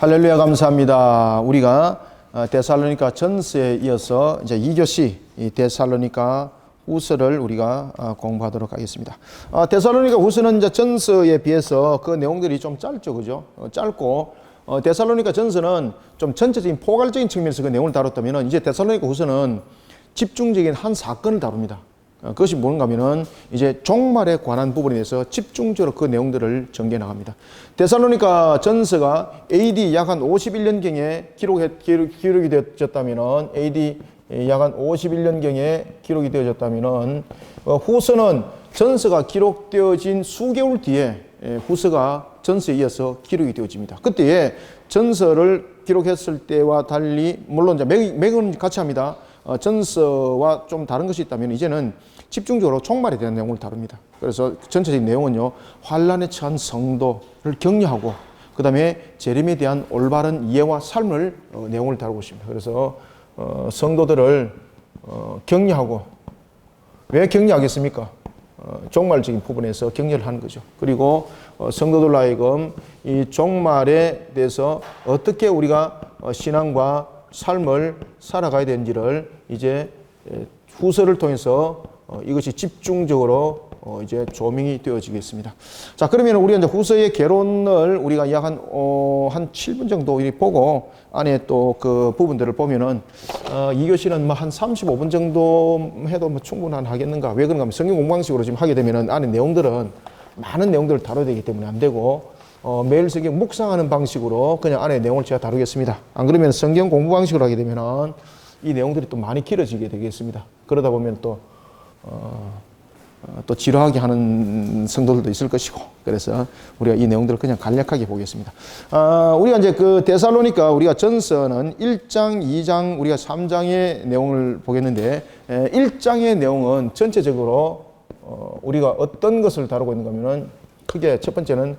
할렐루야, 감사합니다. 우리가 데살로니가 전서에 이어서 이제 2교시 데살로니가 후서를 우리가 공부하도록 하겠습니다. 데살로니가 후서는 이제 전서에 비해서 그 내용들이 좀 짧죠, 그죠? 짧고 데살로니가 전서는 좀 전체적인 포괄적인 측면에서 그 내용을 다뤘다면 이제 데살로니가 후서는 집중적인 한 사건을 다룹니다. 그것이 뭔가 하면은 이제 종말에 관한 부분에 대해서 집중적으로 그 내용들을 전개해 나갑니다. 데살로니가 전서가 AD 약 한 51년경에 기록이 되어졌다면은 AD 약 한 51년경에 기록이 되어졌다면은 후서는 전서가 기록되어진 수개월 뒤에 후서가 전서에 이어서 기록이 되어집니다. 그때에 전서를 기록했을 때와 달리 물론 이제 맥은 같이 합니다. 전서와 좀 다른 것이 있다면 이제는 집중적으로 종말에 대한 내용을 다룹니다. 그래서 전체적인 내용은요, 환난에 처한 성도를 격려하고 그 다음에 재림에 대한 올바른 이해와 삶을 내용을 다루고 있습니다. 그래서 성도들을 격려하고, 왜 격려하겠습니까? 종말적인 부분에서 격려를 하는 거죠. 그리고 성도들 하여금 이 종말에 대해서 어떻게 우리가 신앙과 삶을 살아가야 되는지를 이제 후서를 통해서 이것이 집중적으로 이제 조명이 되어지겠습니다. 자, 그러면 우리가 이제 후서의 개론을 우리가 약 한 7분 정도 보고 안에 또 그 부분들을 보면은 2교시는 뭐 한 35분 정도 해도 뭐 충분하겠는가? 왜 그런가 하면 성경 공부 방식으로 지금 하게 되면은 안에 내용들은 많은 내용들을 다뤄야 되기 때문에 안 되고 매일 성경 묵상하는 방식으로 그냥 안에 내용을 제가 다루겠습니다. 안 그러면 성경 공부 방식으로 하게 되면은 이 내용들이 또 많이 길어지게 되겠습니다. 그러다 보면 또 지루하게 하는 성도들도 있을 것이고, 그래서 우리가 이 내용들을 그냥 간략하게 보겠습니다. 우리가 이제 그 데살로니가 우리가 전서는 1장, 2장, 우리가 3장의 내용을 보겠는데, 1장의 내용은 전체적으로 우리가 어떤 것을 다루고 있는가 하면은 크게 첫 번째는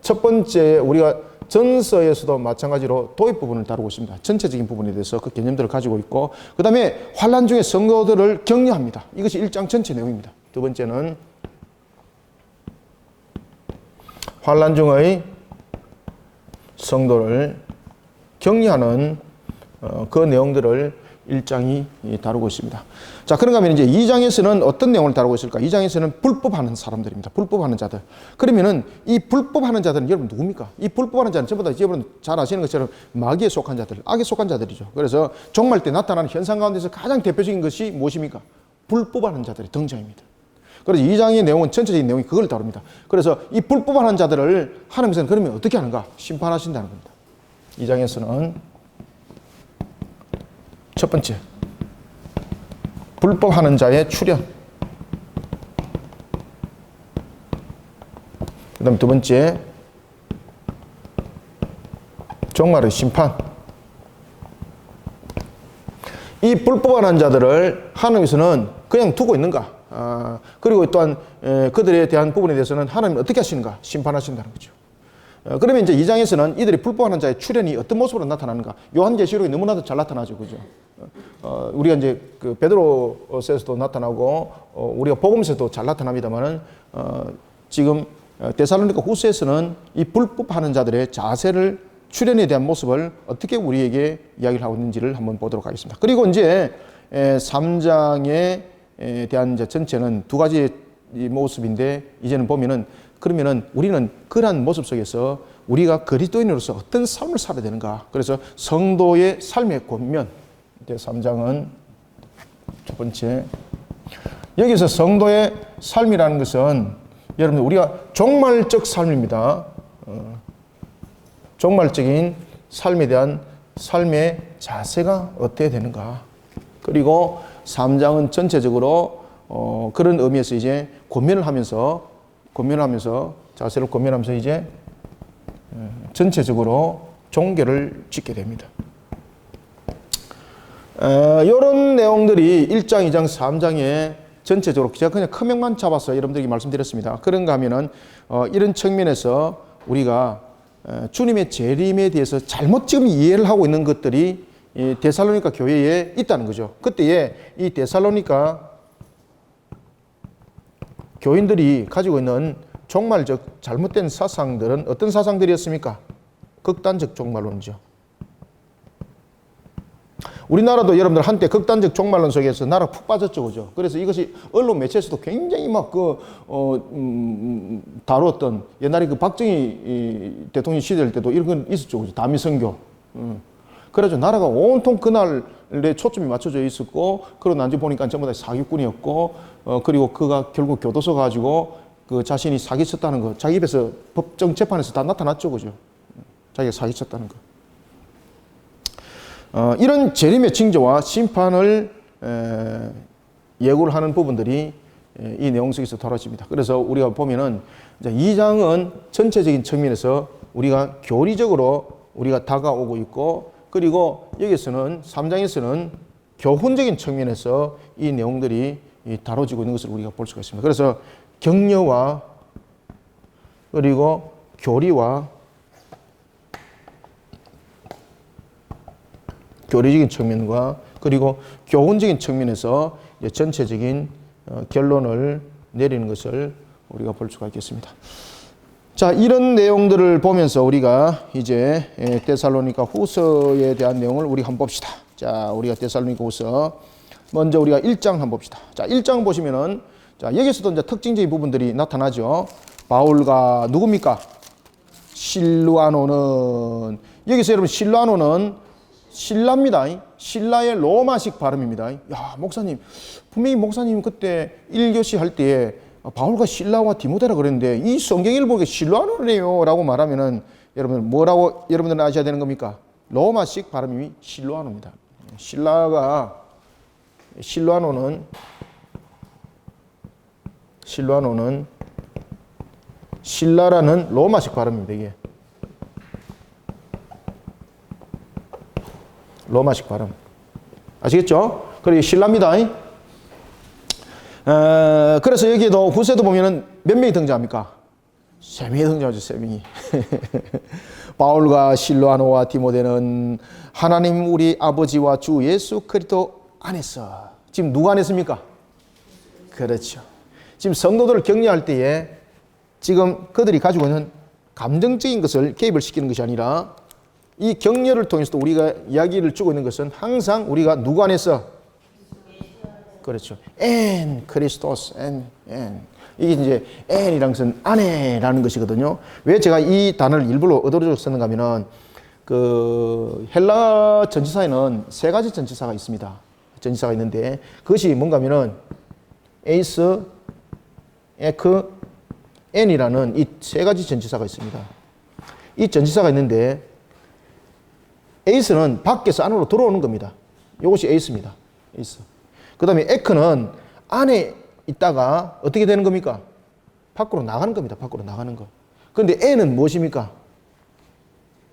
첫 번째 우리가 전서에서도 마찬가지로 도입 부분을 다루고 있습니다. 전체적인 부분에 대해서 그 개념들을 가지고 있고, 그 다음에 환난 중에 성도들을 격려합니다. 이것이 1장 전체 내용입니다. 두 번째는 환난 중의 성도를 격려하는 그 내용들을 1장이 다루고 있습니다. 자, 그런가 하면 이제 2장에서는 어떤 내용을 다루고 있을까? 2장에서는 불법하는 사람들입니다. 불법하는 자들. 그러면은 이 불법하는 자들은 여러분 누굽니까? 이 불법하는 자는 전부 다 여러분 잘 아시는 것처럼 마귀에 속한 자들, 악에 속한 자들이죠. 그래서 종말 때 나타나는 현상 가운데서 가장 대표적인 것이 무엇입니까? 불법하는 자들의 등장입니다. 그래서 2장의 내용은 전체적인 내용이 그걸 다룹니다. 그래서 이 불법하는 자들을 하나님께서는 그러면 어떻게 하는가? 심판하신다는 겁니다. 2장에서는 첫 번째, 불법하는 자의 출현. 그 다음 두 번째, 종말의 심판. 이 불법하는 자들을 하나님께서는 그냥 두고 있는가? 그리고 또한 그들에 대한 부분에 대해서는 하나님은 어떻게 하시는가? 심판하신다는 거죠. 그러면 이제 2장에서는 이들이 불법하는 자의 출현이 어떤 모습으로 나타나는가? 요한계시록에 너무나도 잘 나타나죠, 그죠? 우리가 이제 그 베드로서에서도 나타나고 우리가 복음서에서도 잘 나타납니다만은 지금 데살로니가 후서에서는 이 불법하는 자들의 자세를 출현에 대한 모습을 어떻게 우리에게 이야기를 하고 있는지를 한번 보도록 하겠습니다. 그리고 이제 3장에 대한 이제 전체는 두 가지 모습인데 이제는 보면은 그러면은 우리는 그러한 모습 속에서 우리가 그리스도인으로서 어떤 삶을 살아야 되는가? 그래서 성도의 삶의 권면. 이제 3장은 첫 번째. 여기서 성도의 삶이라는 것은 여러분들 우리가 종말적 삶입니다. 종말적인 삶에 대한 삶의 자세가 어떻게 되는가? 그리고 3장은 전체적으로 그런 의미에서 이제 권면을 하면서 자세를 권면하면서 이제 전체적으로 종교를 짓게 됩니다. 이런 내용들이 1장, 2장, 3장에 전체적으로 제가 그냥 크명만 잡아서 여러분들에게 말씀드렸습니다. 그런가 하면은 이런 측면에서 우리가 주님의 재림에 대해서 잘못 지금 이해를 하고 있는 것들이 이 데살로니가 교회에 있다는 거죠. 그때에 이 데살로니가 교인들이 가지고 있는 종말적 잘못된 사상들은 어떤 사상들이었습니까? 극단적 종말론이죠. 우리나라도 여러분들 한때 극단적 종말론 속에서 나라 푹 빠졌죠, 그죠? 그래서 이것이 언론 매체에서도 굉장히 막 다루었던 옛날에 그 박정희 대통령 시절 때도 이런 건 있었죠, 그죠? 다미선교. 그래서 나라가 온통 그날에 초점이 맞춰져 있었고, 그러고 난지 보니까 전부 다 사기꾼이었고, 그리고 그가 결국 교도소 가지고 그 자신이 사기쳤다는 거, 자기 입에서 법정 재판에서 다 나타났죠, 그죠? 자기가 사기쳤다는 거. 이런 재림의 징조와 심판을 예고를 하는 부분들이 이 내용 속에서 다뤄집니다. 그래서 우리가 보면은 이제 2장은 전체적인 측면에서 우리가 교리적으로 우리가 다가오고 있고, 그리고 여기서는 3장에서는 교훈적인 측면에서 이 내용들이 다뤄지고 있는 것을 우리가 볼 수가 있습니다. 그래서 격려와 그리고 교리와 교리적인 측면과 그리고 교훈적인 측면에서 전체적인 결론을 내리는 것을 우리가 볼 수가 있겠습니다. 자, 이런 내용들을 보면서 우리가 이제 데살로니가 후서에 대한 내용을 우리 한번 봅시다. 자, 우리가 데살로니가 후서 먼저 우리가 1장 한번 봅시다. 자, 1장 보시면은 자, 여기서도 이제 특징적인 부분들이 나타나죠. 바울과 누굽니까? 실루아노는, 여기서 여러분 실루아노는 신라입니다. 신라의 로마식 발음입니다. 야, 목사님, 분명히 목사님 그때 1교시 할 때에 바울과 신라와 디모데라 그랬는데 이 성경을 보게 실루아노네요 라고 말하면은 여러분들 뭐라고 여러분들은 아셔야 되는 겁니까? 로마식 발음이 실루아노입니다. 실루아노는 신라라는 로마식 발음입니다. 이게 로마식 발음 아시겠죠? 그리고 신라입니다. 그래서 여기에도 후세도 보면은 몇 명이 등장합니까? 3명이 등장하죠. 3명이. 바울과 실루아노와 디모데는 하나님 우리 아버지와 주 예수 그리스도 안에서, 지금 누가 안에서입니까? 그렇죠. 지금 성도들을 격려할 때에 지금 그들이 가지고 있는 감정적인 것을 개입을 시키는 것이 아니라 이 격려를 통해서도 우리가 이야기를 주고 있는 것은 항상 우리가 누구 안에서? 그렇죠. 엔 크리스토스, 엔. 이게 이제 엔이라는 것은 안에라는 것이거든요. 왜 제가 이 단어를 일부러 얻어서 썼는가 하면은 그 헬라 전치사에는 3가지 전치사가 있습니다. 전치사가 있는데 그것이 뭔가 하면은 에이스, 에크, 엔이라는 이 3가지 전치사가 있습니다. 이 전치사가 있는데 에이스는 밖에서 안으로 들어오는 겁니다. 이것이 에이스입니다. 에이스. 그 다음에 에크는 안에 있다가 어떻게 되는 겁니까? 밖으로 나가는 겁니다. 밖으로 나가는 거. 그런데 엔은 무엇입니까?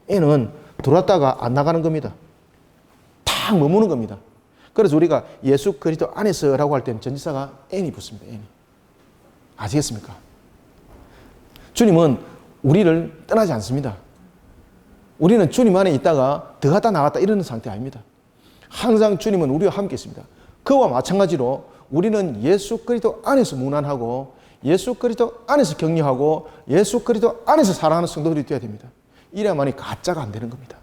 엔은 들어왔다가 안 나가는 겁니다. 탁 머무는 겁니다. 그래서 우리가 예수 그리스도 안에서라고 할 때는 전치사가 엔이 붙습니다. 엔이. 아시겠습니까? 주님은 우리를 떠나지 않습니다. 우리는 주님 안에 있다가 들어갔다 나갔다 이러는 상태 아닙니다. 항상 주님은 우리와 함께 있습니다. 그와 마찬가지로 우리는 예수 그리스도 안에서 문안하고 예수 그리스도 안에서 격려하고 예수 그리스도 안에서 살아가는 성도들이 되어야 됩니다. 이래야만이 가짜가 안 되는 겁니다.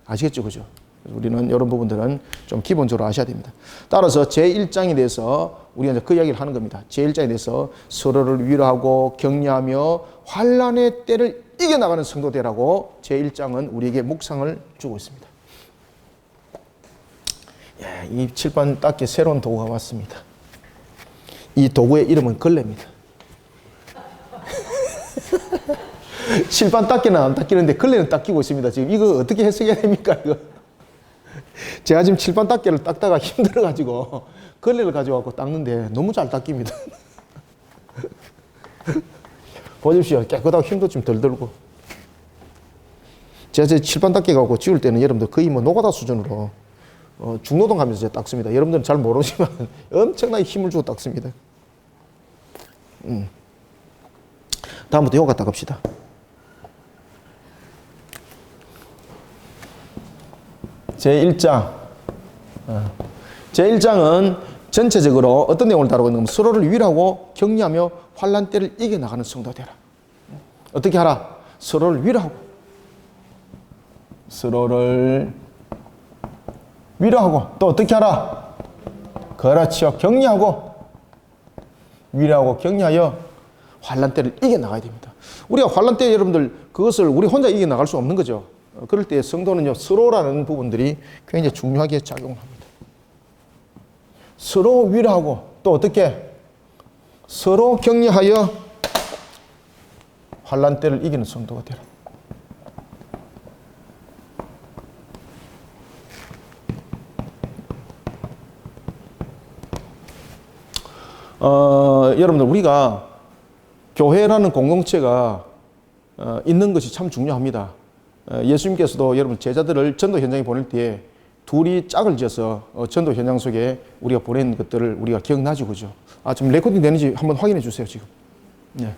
아시겠죠? 그죠? 우리는 이런 부분들은 좀 기본적으로 아셔야 됩니다. 따라서 제1장에 대해서 우리가 이제 그 이야기를 하는 겁니다. 제1장에 대해서 서로를 위로하고 격려하며 환난의 때를 이겨나가는 성도되라고 제1장은 우리에게 묵상을 주고 있습니다. 이 칠판 닦기 새로운 도구가 왔습니다. 이 도구의 이름은 걸레입니다. 칠판 닦기는 안 닦이는데 걸레는 닦이고 있습니다. 지금 이거 어떻게 해석해야 됩니까? 이거 제가 지금 칠판 닦기를 닦다가 힘들어가지고 걸레를 가져와서 닦는데 너무 잘 닦입니다. 보십시오. 깨끗하고 힘도 좀 덜 들고. 제가 칠판 닦기 가고 지울 때는 여러분들 거의 뭐 노가다 수준으로 중노동 하면서 제가 닦습니다. 여러분들은 잘 모르지만 엄청나게 힘을 주고 닦습니다. 다음부터 요거 갖다 갑시다. 제1장. 제1장은 전체적으로 어떤 내용을 다루고 있는 가 서로를 위로하고 격려하며 환난 때를 이겨나가는 성도 되라. 어떻게 하라? 서로를 위로하고 서로를 위로하고 또 어떻게 하라? 그렇죠. 격려하고 위로하고 격려하여 환난 때를 이겨나가야 됩니다. 우리가 환난 때 여러분들 그것을 우리 혼자 이겨나갈 수 없는 거죠. 그럴 때 성도는요 서로라는 부분들이 굉장히 중요하게 작용합니다. 서로 위로하고 또 어떻게? 서로 격려하여 환난 때를 이기는 성도가 되라. 여러분들 우리가 교회라는 공동체가 있는 것이 참 중요합니다. 예수님께서도 여러분 제자들을 전도 현장에 보낼 때에 둘이 짝을 지어서 전도 현장 속에 우리가 보낸 것들을 우리가 기억나죠, 그죠? 지금 레코딩 되는지 한번 확인해 주세요, 지금. 네.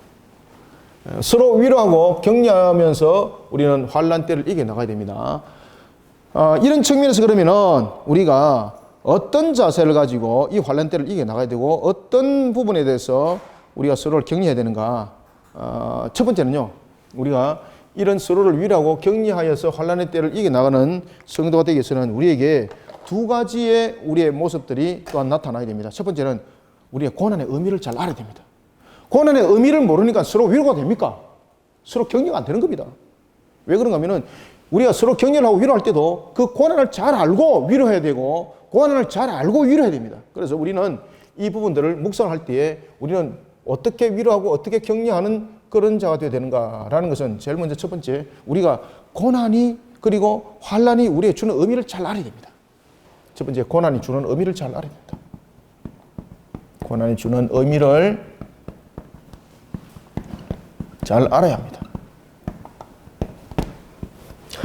서로 위로하고 격려하면서 우리는 환난 때를 이겨 나가야 됩니다. 이런 측면에서 그러면은 우리가 어떤 자세를 가지고 이 환난 때를 이겨 나가야 되고 어떤 부분에 대해서 우리가 서로를 격려해야 되는가? 첫 번째는요, 우리가 이런 서로를 위로하고 격려하여서 환난의 때를 이겨나가는 성도가 되기 위해서는 우리에게 두 가지의 우리의 모습들이 또한 나타나야 됩니다. 첫 번째는 우리의 고난의 의미를 잘 알아야 됩니다. 고난의 의미를 모르니까 서로 위로가 됩니까? 서로 격려가 안 되는 겁니다. 왜 그런가 하면은 우리가 서로 격려를 하고 위로할 때도 그 고난을 잘 알고 위로해야 되고 고난을 잘 알고 위로해야 됩니다. 그래서 우리는 이 부분들을 묵상할 때에 우리는 어떻게 위로하고 어떻게 격려하는 그런 자가 되어야 되는가라는 것은 제일 먼저 첫 번째 우리가 고난이 그리고 환난이 우리에게 주는 의미를 잘 알아야 됩니다. 첫 번째 고난이 주는 의미를 잘 알아야 됩니다. 고난이 주는 의미를 잘 알아야 합니다.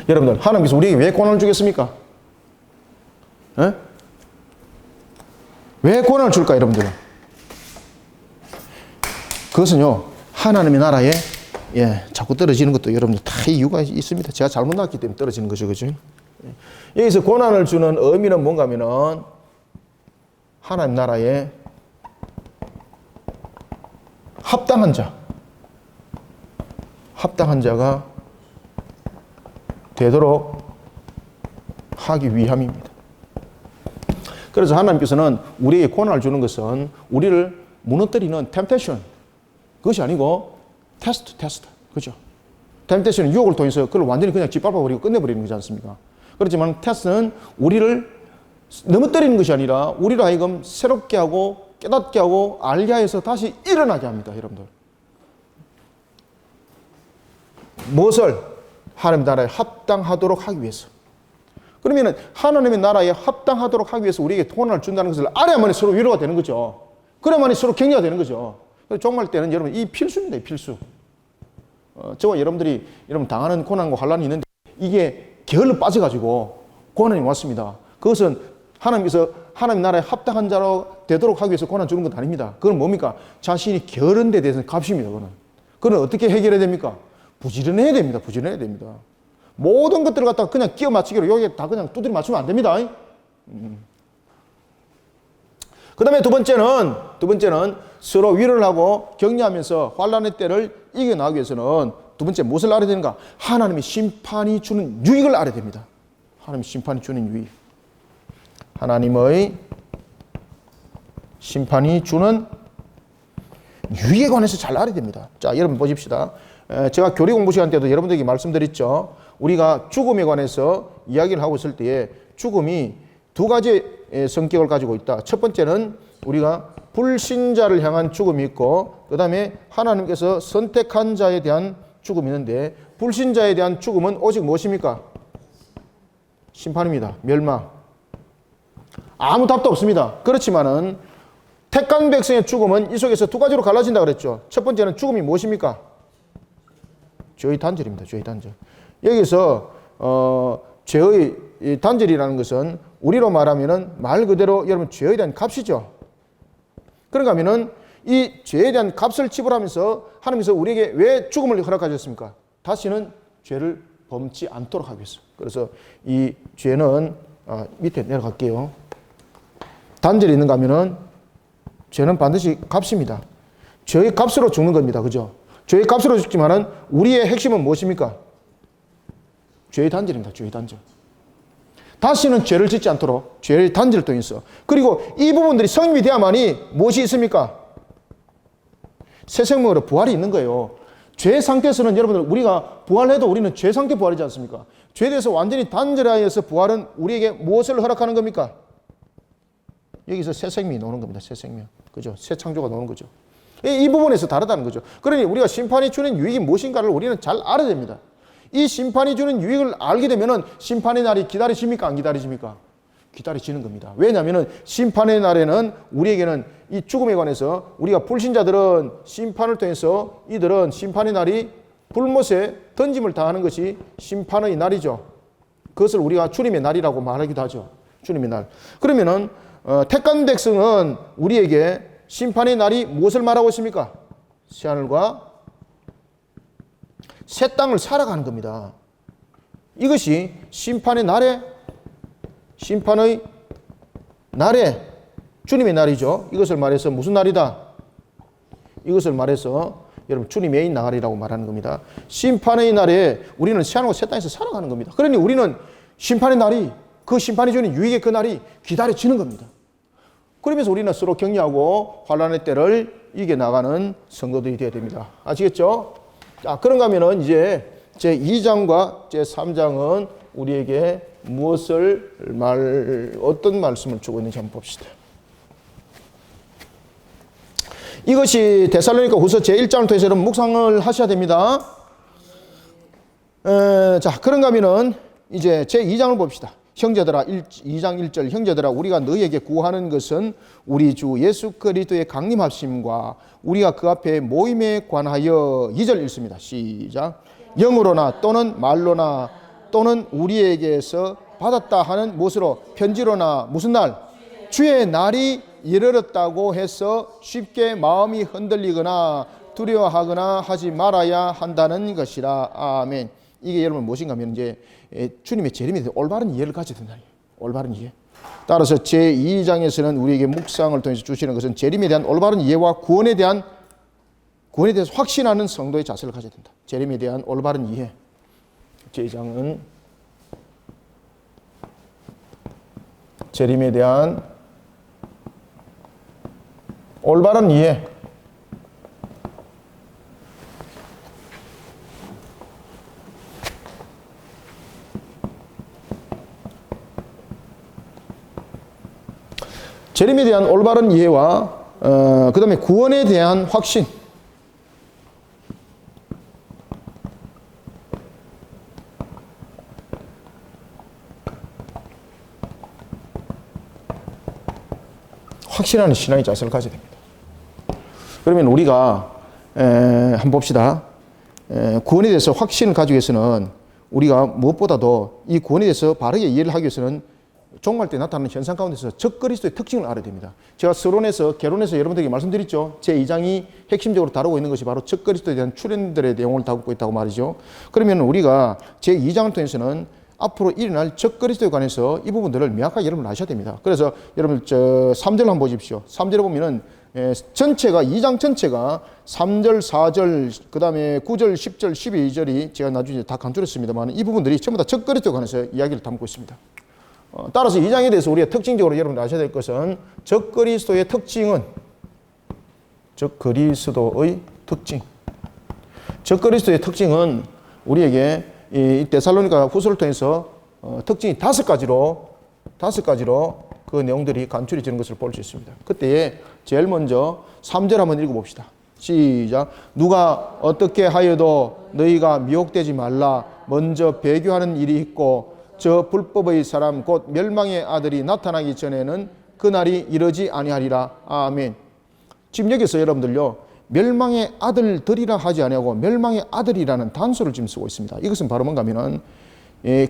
여러분들 하나님께서 우리에게 왜 고난을 주겠습니까? 에? 왜 고난을 줄까 여러분들? 그것은요 하나님의 나라에 자꾸 떨어지는 것도 여러분들 다 이유가 있습니다. 제가 잘못 나왔기 때문에 떨어지는 거죠, 그죠? 여기서 고난을 주는 의미는 뭔가 하면은 하나님 나라에 합당한 자가 되도록 하기 위함입니다. 그래서 하나님께서는 우리에게 고난을 주는 것은 우리를 무너뜨리는 템테이션, 그것이 아니고 테스트, 그죠? 템테이션은 유혹을 통해서 그걸 완전히 그냥 짓밟아버리고 끝내버리는 거지 않습니까? 그렇지만 테스트는 우리를 넘어뜨리는 것이 아니라 우리로 하여금 새롭게 하고 깨닫게 하고 알게 해서 다시 일어나게 합니다, 여러분들. 무엇을? 하나님의 나라에 합당하도록 하기 위해서. 그러면 하나님의 나라에 합당하도록 하기 위해서 우리에게 고난을 준다는 것을 알아야만이 서로 위로가 되는 거죠. 그래야만이 서로 격려가 되는 거죠. 종말 때는 여러분 이 필수입니다, 필수. 저와 여러분들이 여러분 당하는 고난과 환난이 있는데 이게 게을러 빠져가지고 고난이 왔습니다. 그것은 하나님께서 하나님 나라에 합당한 자로 되도록 하기 위해서 고난 주는 건 아닙니다. 그건 뭡니까? 자신이 게으른 데 대해서는 값입니다. 그건 어떻게 해결해야 됩니까? 부지런해야 됩니다. 부지런해야 됩니다. 모든 것들을 갖다가 그냥 끼워 맞추기로 여기에 다 그냥 두드려 맞추면 안 됩니다. 그 다음에 두 번째는 서로 위로를 하고 격려하면서 환난의 때를 이겨나가기 위해서는 두 번째 무엇을 알아야 되는가? 하나님의 심판이 주는 유익을 알아야 됩니다. 하나님의 심판이 주는 유익. 하나님의 심판이 주는 유익에 관해서 잘 알아야 됩니다. 자, 여러분 보십시다. 제가 교리 공부 시간 때도 여러분들에게 말씀드렸죠. 우리가 죽음에 관해서 이야기를 하고 있을 때에 죽음이 두 가지 성격을 가지고 있다. 첫 번째는 우리가 불신자를 향한 죽음이 있고 그 다음에 하나님께서 선택한 자에 대한 죽음이 있는데 불신자에 대한 죽음은 오직 무엇입니까? 심판입니다. 멸망. 아무 답도 없습니다. 그렇지만은 택한 백성의 죽음은 이 속에서 두 가지로 갈라진다 그랬죠. 첫 번째는 죽음이 무엇입니까? 죄의 단절입니다. 죄의 단절. 여기서 죄의 단절이라는 것은 우리로 말하면은 말 그대로 여러분 죄에 대한 값이죠. 그런가 하면은 이 죄에 대한 값을 지불하면서 하나님께서 우리에게 왜 죽음을 허락하셨습니까? 다시는 죄를 범치 않도록 하기 위해서. 그래서 이 죄는 밑에 내려갈게요. 단절이 있는가 하면은 죄는 반드시 값입니다. 죄의 값으로 죽는 겁니다. 그죠? 죄의 값으로 죽지만은 우리의 핵심은 무엇입니까? 죄의 단절입니다. 죄의 단절. 다시는 죄를 짓지 않도록 죄의 단절을 통해서. 그리고 이 부분들이 성립이 돼야만이 무엇이 있습니까? 새 생명으로 부활이 있는 거예요. 죄 상태에서는 여러분들 우리가 부활해도 우리는 죄 상태 부활이지 않습니까? 죄에 대해서 완전히 단절하여서 부활은 우리에게 무엇을 허락하는 겁니까? 여기서 새 생명이 나오는 겁니다. 새 생명. 그죠? 새 창조가 나오는 거죠. 이 부분에서 다르다는 거죠. 그러니 우리가 심판이 주는 유익이 무엇인가를 우리는 잘 알아야 됩니다. 이 심판이 주는 유익을 알게 되면은 심판의 날이 기다리십니까? 안 기다리십니까? 기다리시는 겁니다. 왜냐하면 심판의 날에는 우리에게는 이 죽음에 관해서 우리가 불신자들은 심판을 통해서 이들은 심판의 날이 불못에 던짐을 당하는 것이 심판의 날이죠. 그것을 우리가 주님의 날이라고 말하기도 하죠. 주님의 날. 그러면은 택한 백성은 우리에게 심판의 날이 무엇을 말하고 있습니까? 새하늘과 새 땅을 살아가는 겁니다. 이것이 심판의 날에 주님의 날이죠. 이것을 말해서 무슨 날이다? 이것을 말해서 여러분 주님의 날이라고 말하는 겁니다. 심판의 날에 우리는 새하늘과 새 땅에서 살아가는 겁니다. 그러니 우리는 심판의 날이 그 심판이 주는 유익의 그 날이 기다려지는 겁니다. 그러면서 우리는 서로 격려하고 환난의 때를 이겨나가는 성도들이 되어야 됩니다. 아시겠죠? 자, 그런가 하면은 이제 제2장과 제3장은 우리에게 어떤 말씀을 주고 있는지 한번 봅시다. 이것이 데살로니가 후서 제1장을 통해서 여러분 묵상을 하셔야 됩니다. 자, 그런가 하면은 이제 제2장을 봅시다. 형제들아, 2장 1절, 형제들아, 우리가 너희에게 구하는 것은 우리 주 예수 그리스도의 강림하심과 우리가 그 앞에 모임에 관하여 2절 읽습니다. 시작. 영으로나 또는 말로나 또는 우리에게서 받았다 하는 무엇으로? 편지로나 무슨 날? 주의 날이 이르렀다고 해서 쉽게 마음이 흔들리거나 두려워하거나 하지 말아야 한다는 것이라. 아멘. 이게 여러분 무엇인가 하면 이제 주님의 재림에 대해 올바른 이해를 가져야 된다. 올바른 이해. 따라서 제2장에서는 우리에게 묵상을 통해서 주시는 것은 재림에 대한 올바른 이해와 구원에 대해서 확신하는 성도의 자세를 가져야 된다. 재림에 대한 올바른 이해. 제2장은 재림에 대한 올바른 이해. 재림에 대한 올바른 이해와 그 다음에 구원에 대한 확신. 확신하는 신앙의 자세를 가져야 됩니다. 그러면 우리가 한번 봅시다. 구원에 대해서 확신을 가지기 위해서는 우리가 무엇보다도 이 구원에 대해서 바르게 이해를 하기 위해서는 종말 때 나타나는 현상 가운데서 적그리스도의 특징을 알아야 됩니다. 제가 개론에서 여러분들에게 말씀드렸죠. 제2장이 핵심적으로 다루고 있는 것이 바로 적그리스도에 대한 출현들의 내용을 다루고 있다고 말이죠. 그러면 우리가 제2장을 통해서는 앞으로 일어날 적그리스도에 관해서 이 부분들을 명확하게 여러분 아셔야 됩니다. 그래서 여러분 3절 한번 보십시오. 3절에 보면은 전체가 2장 전체가 3절, 4절, 그 다음에 9절, 10절, 12절이 제가 나중에 다 간추렸습니다만 이 부분들이 전부 다 적그리스도에 관해서 이야기를 담고 있습니다. 따라서 이 장에 대해서 우리가 특징적으로 여러분 아셔야 될 것은 적그리스도의 특징은 적그리스도의 특징은 우리에게 이 데살로니가 후서를 통해서 특징이 5가지로 그 내용들이 간추려지는 것을 볼 수 있습니다. 그때에 제일 먼저 3절 한번 읽어봅시다. 시작. 누가 어떻게 하여도 너희가 미혹되지 말라. 먼저 배교하는 일이 있고 저 불법의 사람 곧 멸망의 아들이 나타나기 전에는 그날이 이르지 아니하리라. 아멘. 지금 여기서 여러분들요, 멸망의 아들들이라 하지 아니하고 멸망의 아들이라는 단서를 지금 쓰고 있습니다. 이것은 바로 뭔가 하면은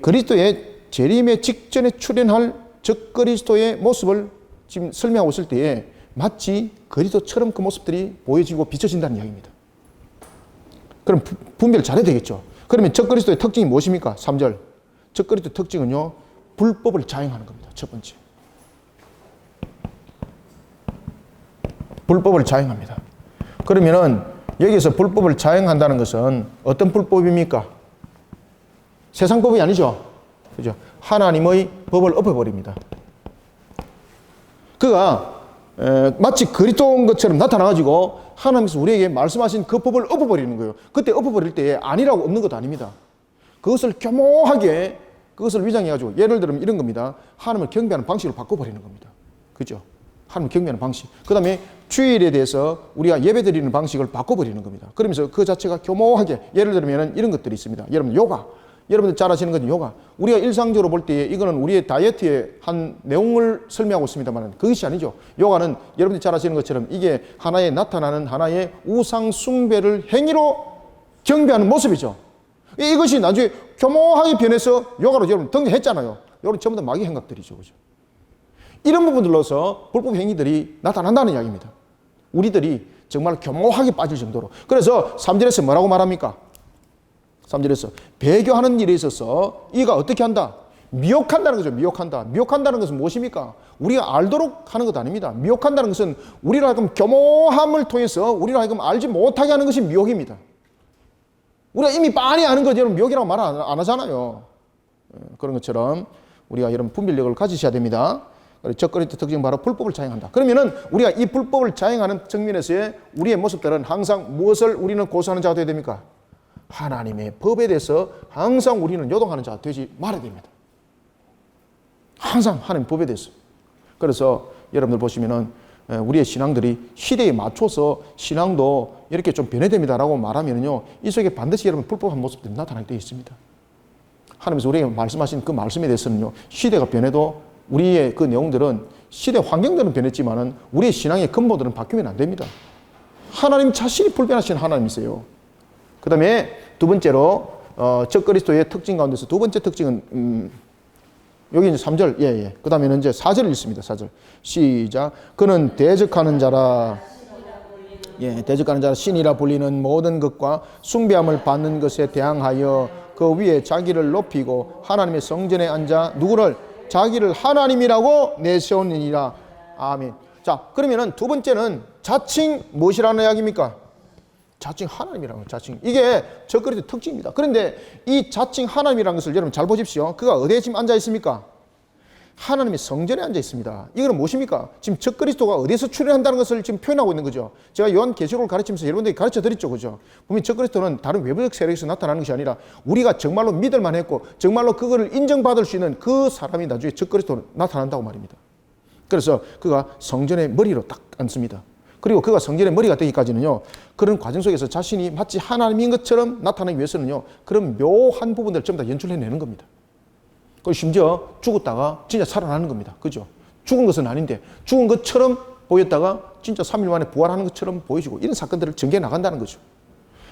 그리스도의 재림의 직전에 출현할 적그리스도의 모습을 지금 설명하고 있을 때에 마치 그리스도처럼 그 모습들이 보여지고 비춰진다는 이야기입니다. 그럼 분별 잘해야 되겠죠. 그러면 적그리스도의 특징이 무엇입니까? 3절. 적그리스도의 특징은요, 불법을 자행하는 겁니다. 첫 번째. 불법을 자행합니다. 그러면은 여기서 불법을 자행한다는 것은 어떤 불법입니까? 세상 법이 아니죠. 그죠? 하나님의 법을 엎어버립니다. 그가 마치 그리스도 온 것처럼 나타나가지고 하나님께서 우리에게 말씀하신 그 법을 엎어버리는 거예요. 그때 엎어버릴 때 아니라고 없는 것도 아닙니다. 그것을 교모하게 그것을 위장해가지고 예를 들면 이런 겁니다. 하나님을 경배하는 방식을 바꿔버리는 겁니다. 그죠? 하나님을 경배하는 방식. 그 다음에 주일에 대해서 우리가 예배드리는 방식을 바꿔버리는 겁니다. 그러면서 그 자체가 교모하게 예를 들면 이런 것들이 있습니다. 여러분 요가. 여러분들 잘 아시는 건 요가. 우리가 일상적으로 볼 때 이거는 우리의 다이어트의 한 내용을 설명하고 있습니다만 그것이 아니죠. 요가는 여러분들이 잘 아시는 것처럼 이게 하나의 나타나는 하나의 우상 숭배를 행위로 경배하는 모습이죠. 이것이 나중에 교모하게 변해서 요가로 여러분 등장했잖아요. 여러분 전부 다 마귀 행각들이죠. 그죠? 이런 부분들로서 불법 행위들이 나타난다는 이야기입니다. 우리들이 정말 교모하게 빠질 정도로. 그래서 3절에서 뭐라고 말합니까? 3절에서 배교하는 일에 있어서 이가 어떻게 한다? 미혹한다는 거죠. 미혹한다. 미혹한다는 것은 무엇입니까? 우리가 알도록 하는 것 아닙니다. 미혹한다는 것은 우리로 하여금 교모함을 통해서 우리로 하여금 알지 못하게 하는 것이 미혹입니다. 우리가 이미 빤히 아는 것 여러분 미혹이라고 말 안 하잖아요. 그런 것처럼 우리가 여러분 분별력을 가지셔야 됩니다. 적거리의 특징은 바로 불법을 자행한다. 그러면은 우리가 이 불법을 자행하는 측면에서의 우리의 모습들은 항상 무엇을 우리는 고수하는 자가 되어야 됩니까? 하나님의 법에 대해서 항상 우리는 요동하는 자가 되지 말아야 됩니다. 항상 하나님의 법에 대해서. 그래서 여러분들 보시면은 우리의 신앙들이 시대에 맞춰서 신앙도 이렇게 좀 변해됩니다라고 말하면요, 이 속에 반드시 여러분 불법한 모습들이 나타나게 되어 있습니다. 하나님께서 우리에게 말씀하신 그 말씀에 대해서는요, 시대가 변해도 우리의 그 내용들은 시대 환경들은 변했지만은 우리의 신앙의 근본들은 바뀌면 안 됩니다. 하나님 자신이 불변하신 하나님이세요. 그 다음에 두 번째로 적그리스도의 특징 가운데서 두 번째 특징은 여기 이제 3절, 그 다음에는 이제 4절 읽습니다. 4절 시작. 그는 대적하는 자라, 대적하는 자라 신이라 불리는 모든 것과 숭배함을 받는 것에 대항하여 그 위에 자기를 높이고 하나님의 성전에 앉아 누구를? 자기를 하나님이라고 내세우느니라. 아멘. 자, 그러면은 두 번째는 자칭 무엇이라는 이야기입니까? 자칭 하나님이라는 자칭. 이게 적그리스도의 특징입니다. 그런데 이 자칭 하나님이라는 것을 여러분 잘 보십시오. 그가 어디에 지금 앉아 있습니까? 하나님의 성전에 앉아 있습니다. 이거는 무엇입니까? 지금 적그리스도가 어디서 출현한다는 것을 지금 표현하고 있는 거죠. 제가 요한계시록을 가르치면서 여러분들에게 가르쳐 드렸죠. 그죠? 보면 적그리스도는 다른 외부적 세력에서 나타나는 것이 아니라 우리가 정말로 믿을 만했고 정말로 그거를 인정받을 수 있는 그 사람이 나중에 적그리스도로 나타난다고 말입니다. 그래서 그가 성전의 머리로 딱 앉습니다. 그리고 그가 성전의 머리가 되기까지는요, 그런 과정 속에서 자신이 마치 하나님인 것처럼 나타나기 위해서는요, 그런 묘한 부분들을 전부 다 연출해내는 겁니다. 그리고 심지어 죽었다가 진짜 살아나는 겁니다. 그죠? 죽은 것은 아닌데 죽은 것처럼 보였다가 진짜 3일 만에 부활하는 것처럼 보여지고 이런 사건들을 전개해 나간다는 거죠.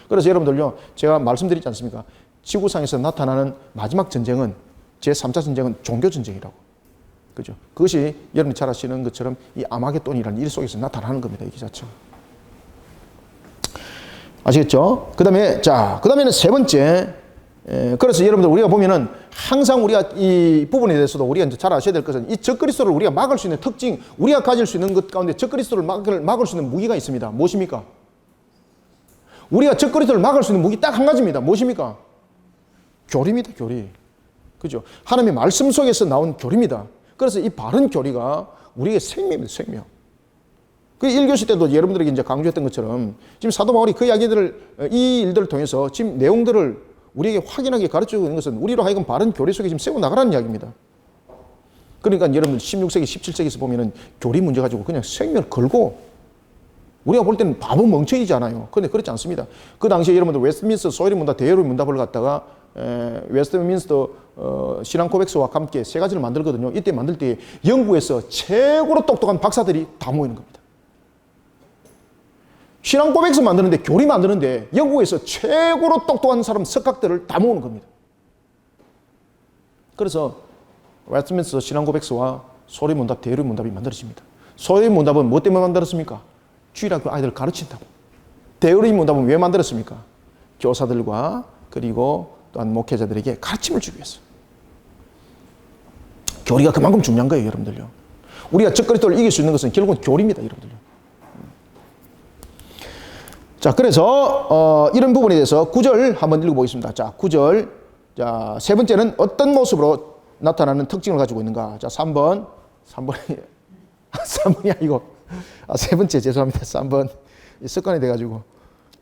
그래서 여러분들요, 제가 말씀드리지 않습니까? 지구상에서 나타나는 마지막 전쟁은 제3차 전쟁은 종교 전쟁이라고. 그죠? 그것이 여러분이 잘 아시는 것처럼 이 아마겟돈이라는 일 속에서 나타나는 겁니다. 이 자체가. 아시겠죠? 그 다음에는 세 번째. 그래서 여러분들 우리가 보면은 항상 우리가 이 부분에 대해서도 우리가 이제 잘 아셔야 될 것은 이 적그리스도를 우리가 막을 수 있는 특징, 우리가 가질 수 있는 것 가운데 적그리스도를 막을 수 있는 무기가 있습니다. 무엇입니까? 우리가 적그리스도를 막을 수 있는 무기 딱 한 가지입니다. 무엇입니까? 교리입니다. 교리. 그죠? 하나님의 말씀 속에서 나온 교리입니다. 그래서 이 바른 교리가 우리의 생명입니다. 생명. 그 1교시 때도 여러분들에게 이제 강조했던 것처럼 지금 사도 바울이 그 이야기들을, 이 일들을 통해서 지금 내용들을 우리에게 확인하게 가르쳐주고 있는 것은 우리로 하여금 바른 교리 속에 지금 세워나가라는 이야기입니다. 그러니까 여러분들 16세기, 17세기에서 보면은 교리 문제 가지고 그냥 생명을 걸고 우리가 볼 때는 바보 멍청이지 않아요. 그런데 그렇지 않습니다. 그 당시에 여러분들 웨스트민스터 소요리 문답, 대요리 문답을 갖다가 웨스트민스터 신앙 고백서와 함께 세 가지를 만들거든요. 이때 만들 때 영국에서 최고로 똑똑한 박사들이 다 모이는 겁니다. 신앙 고백서 만드는데, 교리 만드는데 영국에서 최고로 똑똑한 사람 석학들을 다 모으는 겁니다. 그래서 웨스트민스터 신앙 고백서와 소리 문답, 대요리 문답이 만들어집니다. 소리 문답은 뭐 때문에 만들었습니까? 주일학교 아이들을 가르친다고. 대요리 문답은 왜 만들었습니까? 교사들과 그리고 또한 목회자들에게 가르침을 주기 위해서. 교리가 그만큼 중요한 거예요, 여러분들요. 우리가 적그리스도를 이길 수 있는 것은 결국은 교리입니다, 여러분들요. 자, 그래서 이런 부분에 대해서 9절 한번 읽어보겠습니다. 자, 9절 자, 세 번째는 어떤 모습으로 나타나는 특징을 가지고 있는가? 자, 3번이 3번이 아니고 세 번째 죄송합니다. 3번 습관이 돼가지고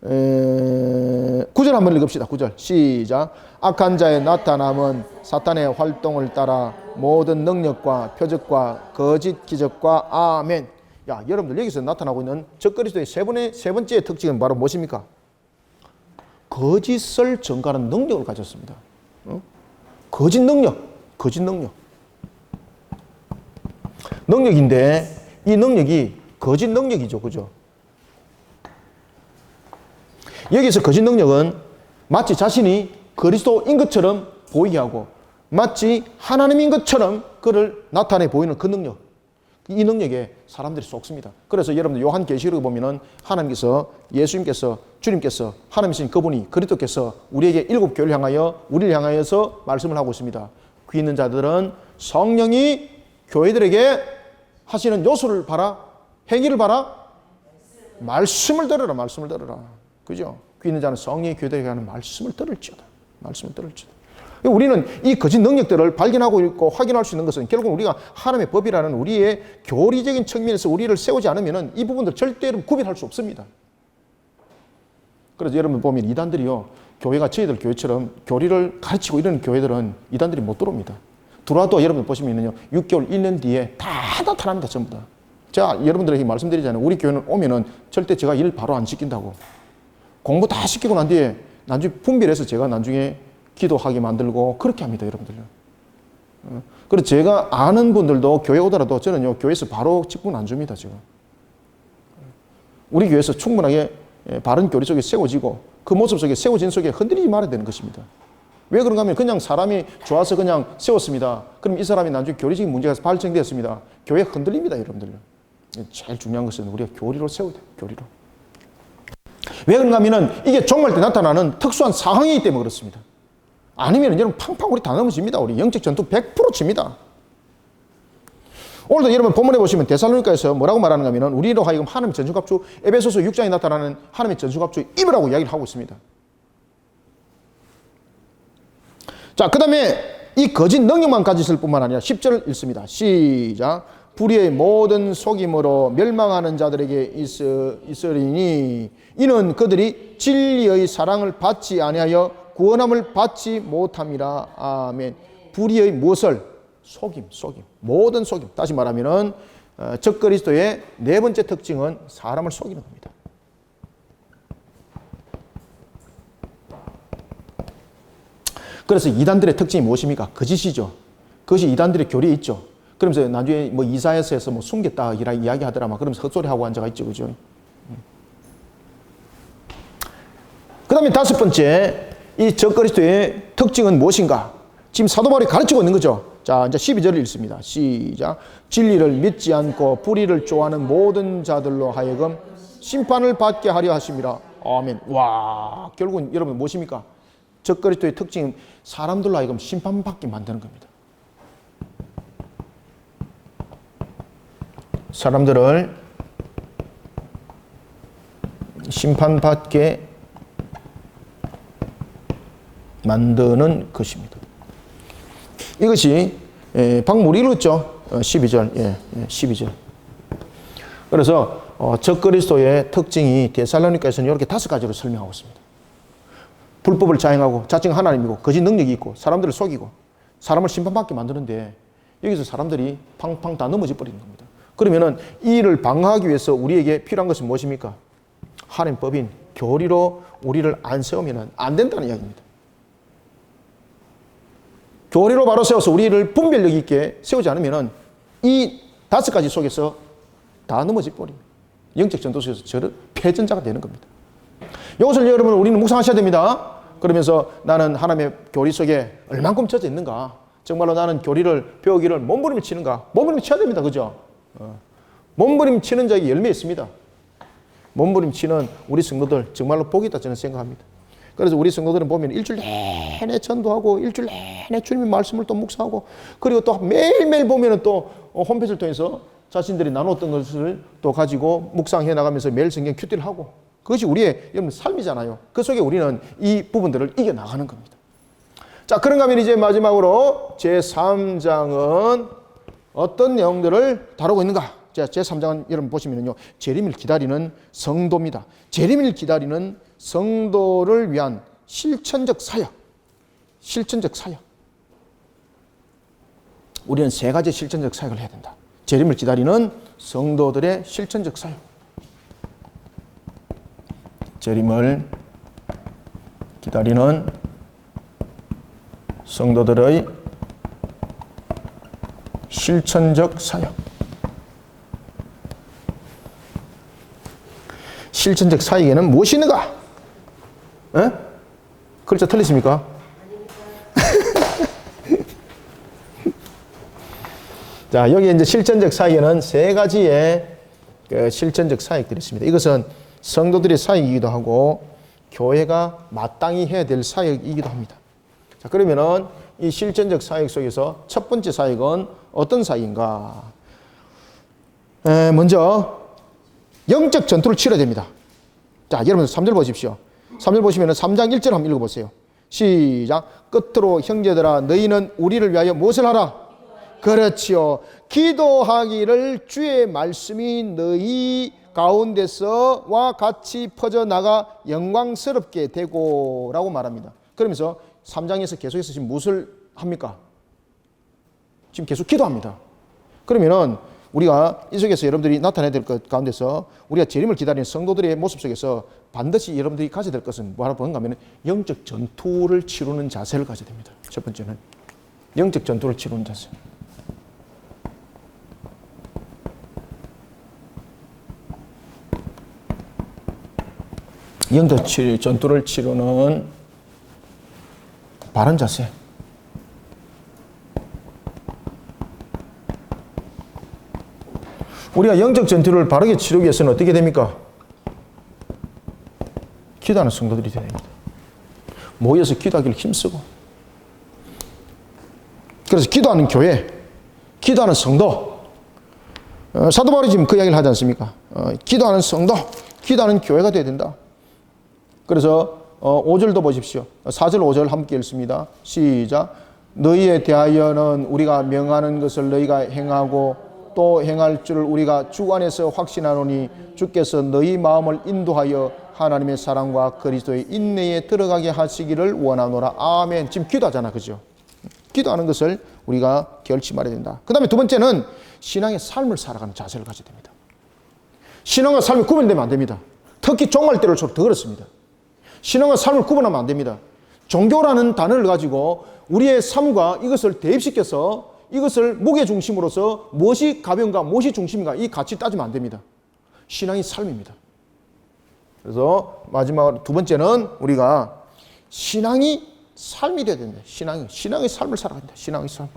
9절 한번 읽읍시다. 9절 시작. 악한 자의 나타남은 사탄의 활동을 따라 모든 능력과 표적과 거짓 기적과 아멘. 야, 여러분들 여기서 나타나고 있는 적그리스도의 세 번째 특징은 바로 무엇입니까? 거짓을 전가하는 능력을 가졌습니다. 거짓 능력. 능력인데 이 능력이 거짓 능력이죠. 그죠? 여기서 거짓 능력은 마치 자신이 그리스도인 것처럼 보이게 하고 마치 하나님인 것처럼 그를 나타내 보이는 그 능력. 이 능력에 사람들이 속습니다. 그래서 여러분들 요한계시록에 보면은 하나님께서 예수님께서 주님께서 하나님이신 그분이 그리스도께서 우리에게 7교회를 향하여 우리를 향하여서 말씀을 하고 있습니다. 귀 있는 자들은 성령이 교회들에게 하시는 요소를 봐라. 행위를 봐라. 말씀을 들으라. 그죠? 귀 있는 자는 성령이 교회들에게 하는 말씀을 들을지어다. 우리는 이 거짓 능력들을 발견하고 있고 확인할 수 있는 것은 결국 우리가 하나님의 법이라는 우리의 교리적인 측면에서 우리를 세우지 않으면 이 부분들 절대로 구별할 수 없습니다. 그래서 여러분 보면 이단들이요, 교회가 저희들 교회처럼 교리를 가르치고 이런 교회들은 이단들이 못 들어옵니다. 들어와도 여러분 보시면요, 6개월, 1년 뒤에 다 나타납니다. 전부 다. 제가 여러분들에게 말씀드리잖아요. 우리 교회는 오면은 절대 제가 일 바로 안 시킨다고. 공부 다 시키고 난 뒤에 나중에 분별해서 제가 나중에 기도하게 만들고 그렇게 합니다. 여러분들. 그래서 제가 아는 분들도 교회 오더라도 저는요, 교회에서 바로 직분 안 줍니다. 지금. 우리 교회에서 충분하게 바른 교리 속에 세워지고 그 모습 속에 세워진 속에 흔들리지 말아야 되는 것입니다. 왜 그런가 하면 그냥 사람이 좋아서 그냥 세웠습니다. 그럼 이 사람이 나중에 교리적인 문제가 발생되었습니다. 교회 흔들립니다. 여러분들. 제일 중요한 것은 우리가 교리로 세워야 돼요. 교리로. 왜 그런가 하면 이게 종말 때 나타나는 특수한 상황이기 때문에 그렇습니다. 아니면 여러분 팡팡 우리 다 넘어집니다. 우리 영적 전투 100% 칩니다. 오늘도 여러분 본문에 보시면 데살로니가에서 뭐라고 말하는가 하면 우리로 하여금 하나님의 전술갑주 에베소서 6장에 나타나는 하나님의 전술갑주 입으라고 이야기를 하고 있습니다. 자, 그 다음에 이 거짓 능력만 가졌을 뿐만 아니라 10절 읽습니다. 시작. 불의의 모든 속임으로 멸망하는 자들에게 있으리니 이는 그들이 진리의 사랑을 받지 아니하여 구원함을 받지 못함이라. 아멘. 불의의 무엇을? 속임. 모든 속임. 다시 말하면은 적그리스도의 네 번째 특징은 사람을 속이는 겁니다. 그래서 이단들의 특징이 무엇입니까? 거짓이죠. 그것이 이단들의 교리에 있죠. 그러면서 나중에 뭐 이사야서 해서 뭐 숨겼다 이야기 하더라만 그러면서 헛소리하고 앉아가 있죠. 그죠? 그 다음에 다섯 번째, 이 적그리스도의 특징은 무엇인가? 지금 사도 바울이 가르치고 있는 거죠. 자, 이제 12절을 읽습니다. 시작. 진리를 믿지 않고 불의를 좋아하는 모든 자들로 하여금 심판을 받게 하려 하심이라. 아멘. 와, 결국은 여러분 무엇입니까? 적그리스도의 특징은 사람들로 하여금 심판받게 만드는 겁니다. 사람들을 심판받게 만드는 것입니다. 이것이 방금 우리 읽었죠? 12절. 12절. 그래서 적그리스도의 특징이 데살로니가에서는 이렇게 5가지로 설명하고 있습니다. 불법을 자행하고 자칭 하나님이고 거짓 능력이 있고 사람들을 속이고 사람을 심판받게 만드는데 여기서 사람들이 팡팡 다 넘어져 버리는 겁니다. 그러면은 이 일을 방어하기 위해서 우리에게 필요한 것은 무엇입니까? 하나님 법인 교리로 우리를 안 세우면 안 된다는 이야기입니다. 교리로 바로 세워서 우리를 분별력 있게 세우지 않으면 이 5가지 속에서 다 넘어져 버립니다. 영적 전도 속에서 저를 패전자가 되는 겁니다. 이것을 여러분 우리는 묵상하셔야 됩니다. 그러면서 나는 하나님의 교리 속에 얼만큼 젖어 있는가? 정말로 나는 교리를 배우기를 몸부림을 치는가? 몸부림 쳐야 됩니다. 그죠? 몸부림 치는 자에게 열매 있습니다. 몸부림 치는 우리 성도들 정말로 복이 있다 저는 생각합니다. 그래서 우리 성도들은 보면 일주일 내내 전도하고 일주일 내내 주님의 말씀을 또 묵상하고 그리고 또 매일매일 보면 또 홈페이지를 통해서 자신들이 나눴던 것을 또 가지고 묵상해 나가면서 매일 성경 큐티를 하고 그것이 우리의 여러분 삶이잖아요. 그 속에 우리는 이 부분들을 이겨나가는 겁니다. 자, 그런가 하면 이제 마지막으로 제3장은 어떤 내용들을 다루고 있는가? 자, 제3장은 여러분 보시면요. 재림을 기다리는 성도입니다. 재림을 기다리는 성도를 위한 실천적 사역. 실천적 사역. 우리는 세 가지 실천적 사역을 해야 된다. 재림을 기다리는 성도들의 실천적 사역. 재림을 기다리는 성도들의 실천적 사역. 실천적 사역에는 무엇이 있는가? 에? 글자 틀리십니까? 자, 여기 이제 실천적 사역에는 세 가지의 실천적 사역들이 있습니다. 이것은 성도들의 사역이기도 하고 교회가 마땅히 해야 될 사역이기도 합니다. 자, 그러면은 이 실천적 사역 속에서 첫 번째 사역은 어떤 사역인가? 먼저 영적 전투를 치러야 됩니다. 자, 여러분 3절 보십시오. 3절 보시면 3장 1절 한번 읽어보세요. 시작. 끝으로 형제들아 너희는 우리를 위하여 무엇을 하라? 그렇지요. 기도하기를 주의 말씀이 너희 가운데서와 같이 퍼져나가 영광스럽게 되고 라고 말합니다. 그러면서 3장에서 계속해서 지금 무엇을 합니까? 지금 계속 기도합니다. 그러면은 우리가 이 속에서 여러분들이 나타내야 될 것 가운데서 우리가 재림을 기다리는 성도들의 모습 속에서 반드시 여러분들이 가져야 될 것은 뭐라고 하면 영적 전투를 치르는 자세를 가져야 됩니다. 첫 번째는 영적 전투를 치르는 자세. 영적 전투를 치르는 바른 자세. 우리가 영적 전투를 바르게 치르기 위해서는 어떻게 됩니까? 기도하는 성도들이 되야 됩니다. 모여서 기도하기를 힘쓰고. 그래서 기도하는 교회, 기도하는 성도. 사도 바울이 지금 그 이야기를 하지 않습니까? 기도하는 성도, 기도하는 교회가 되어야 된다. 그래서 5절도 보십시오. 4절 5절 함께 읽습니다. 시작. 너희에 대하여는 우리가 명하는 것을 너희가 행하고 또 행할 줄을 우리가 주 안에서 확신하노니 주께서 너희 마음을 인도하여 하나님의 사랑과 그리스도의 인내에 들어가게 하시기를 원하노라. 아멘. 지금 기도하잖아, 그죠? 기도하는 것을 우리가 결치 말해야 된다. 그 다음에 두 번째는 신앙의 삶을 살아가는 자세를 가져야 됩니다. 신앙과 삶이 구분되면 안 됩니다. 특히 종말 때일수록 더 그렇습니다. 신앙과 삶을 구분하면 안 됩니다. 종교라는 단어를 가지고 우리의 삶과 이것을 대입시켜서 이것을 무게 중심으로서 무엇이 가벼운가, 무엇이 중심인가 이 가치 따지면 안 됩니다. 신앙이 삶입니다. 그래서 마지막 두 번째는 우리가 신앙이 삶이 되어야 됩니다. 신앙의 삶을 살아야 된다. 신앙의 삶.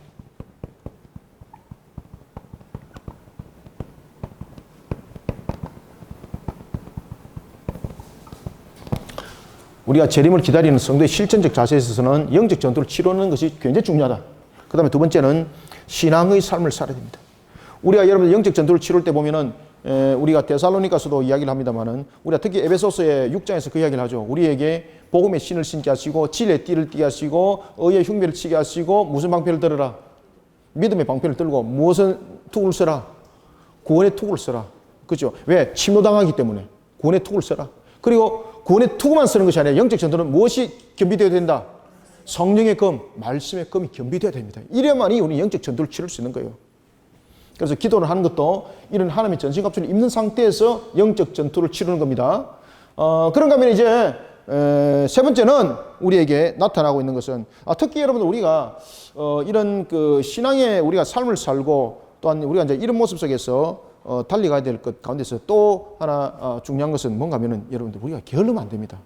우리가 재림을 기다리는 성도의 실천적 자세에 있어서는 영적 전투를 치르는 것이 굉장히 중요하다. 그 다음에 두 번째는 신앙의 삶을 살아야 됩니다. 우리가 여러분들 영적 전투를 치를 때 보면은 우리가 데살로니가서도 이야기를 합니다만은 우리가 특히 에베소서의 6장에서 그 이야기를 하죠. 우리에게 복음의 신을 신게 하시고 진리의 띠를 띠게 하시고 의의 흉배를 치게 하시고 무슨 방패를 들어라? 믿음의 방패를 들고 무엇은 투구를 써라? 구원의 투구를 써라. 그렇죠? 왜? 침노당하기 때문에 구원의 투구를 써라. 그리고 구원의 투구만 쓰는 것이 아니라 영적 전투는 무엇이 겸비되어야 된다? 성령의 검, 말씀의 검이 겸비되어야 됩니다. 이래야만이 우리 영적 전투를 치를 수 있는 거예요. 그래서 기도를 하는 것도 이런 하나님의 전신갑주를 입는 상태에서 영적 전투를 치르는 겁니다. 그런가 하면 이제 세 번째는 우리에게 나타나고 있는 것은 특히 여러분들 우리가 이런 그 신앙의 우리가 삶을 살고 또한 우리가 이제 이런 모습 속에서 달려가야 될 것 가운데서 또 하나 중요한 것은 뭔가 하면은 여러분들 우리가 게으르면 안 됩니다.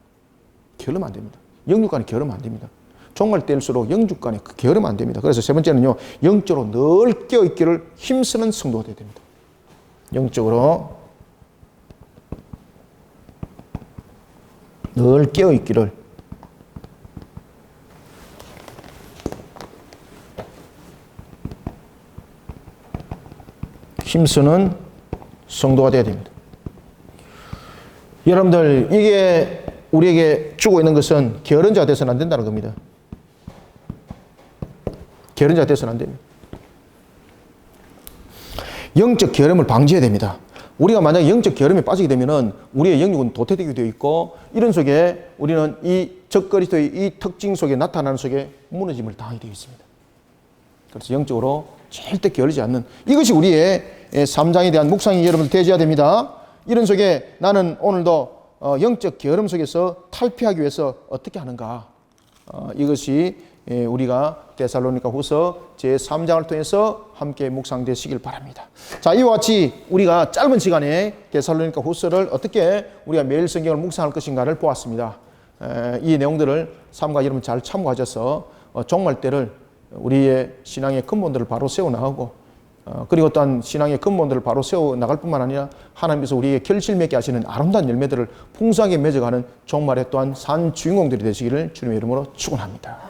게으르면 안 됩니다. 영육 간에 게으르면 안 됩니다. 종말 때일수록 영육 간에 게으르면 안 됩니다. 그래서 세 번째는요, 영적으로 늘 깨어있기를 힘쓰는 성도가 되어야 됩니다. 영적으로 늘 깨어있기를 힘쓰는 성도가 되어야 됩니다. 여러분들 이게 우리에게 주고 있는 것은 게으른 자가 되어서는 안 된다는 겁니다. 게으른 자가 돼서는 안 됩니다. 영적 게으름을 방지해야 됩니다. 우리가 만약에 영적 게으름에 빠지게 되면은 우리의 영육은 도태되게 되어 있고, 이런 속에 우리는 이 적그리스도의 이 특징 속에 나타나는 속에 무너짐을 당하게 되어 있습니다. 그래서 영적으로 절대 게으르지 않는, 이것이 우리의 3장에 대한 묵상이 여러분들 되어야 됩니다. 이런 속에 나는 오늘도 영적 게으름 속에서 탈피하기 위해서 어떻게 하는가, 이것이 우리가 데살로니가 후서 제3장을 통해서 함께 묵상되시길 바랍니다. 자, 이와 같이 우리가 짧은 시간에 데살로니가 후서를 어떻게 우리가 매일 성경을 묵상할 것인가를 보았습니다. 이 내용들을 삼가 여러분 잘 참고하셔서 종말 때를 우리의 신앙의 근본들을 바로 세워나가고, 그리고 또한 신앙의 근본들을 바로 세워나갈 뿐만 아니라 하나님께서 우리에게 결실 맺게 하시는 아름다운 열매들을 풍성하게 맺어가는 종말의 또한 산 주인공들이 되시기를 주님의 이름으로 축원합니다.